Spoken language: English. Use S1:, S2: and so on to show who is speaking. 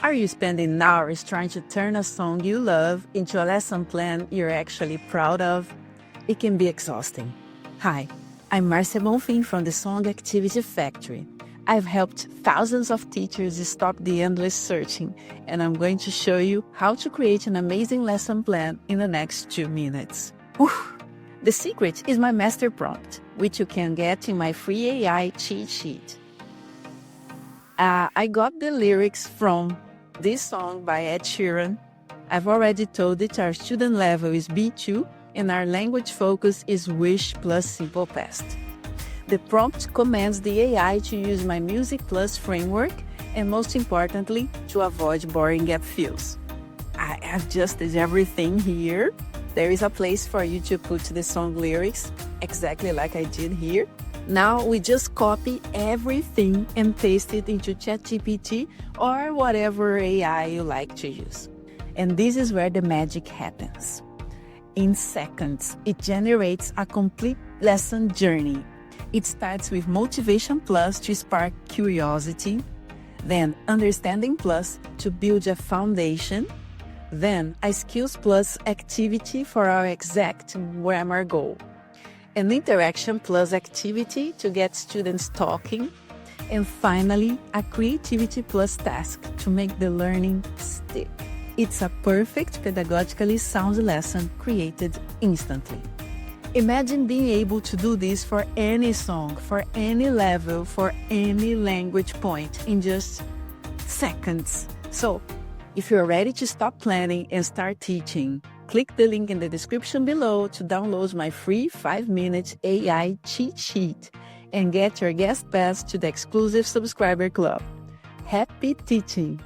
S1: Are you spending hours trying to turn a song you love into a lesson plan you're actually proud of? It can be exhausting. Hi, I'm Marcia Bonfim from the Song Activity Factory. I've helped thousands of teachers stop the endless searching, and I'm going to show you how to create an amazing lesson plan in the next 2 minutes. Whew. The secret is my master prompt, which you can get in my free AI cheat sheet. I got the lyrics from this song by Ed Sheeran. I've already told it our student level is B2 and our language focus is Wish plus Simple Past. The prompt commands the AI to use my Music Plus framework and most importantly, to avoid boring gap fills. I adjusted everything here. There is a place for you to put the song lyrics, exactly like I did here. Now we just copy everything and paste it into ChatGPT or whatever AI you like to use. And this is where the magic happens. In seconds, it generates a complete lesson journey. It starts with Motivation Plus to spark curiosity, then Understanding Plus to build a foundation, then a Skills Plus activity for our exact grammar goal, an Interaction Plus activity to get students talking, and finally, a Creativity Plus task to make the learning stick. It's a perfect pedagogically sound lesson created instantly. Imagine being able to do this for any song, for any level, for any language point in just seconds. So, if you're ready to stop planning and start teaching, click the link in the description below to download my free 5-minute AI cheat sheet and get your guest pass to the exclusive subscriber club. Happy teaching!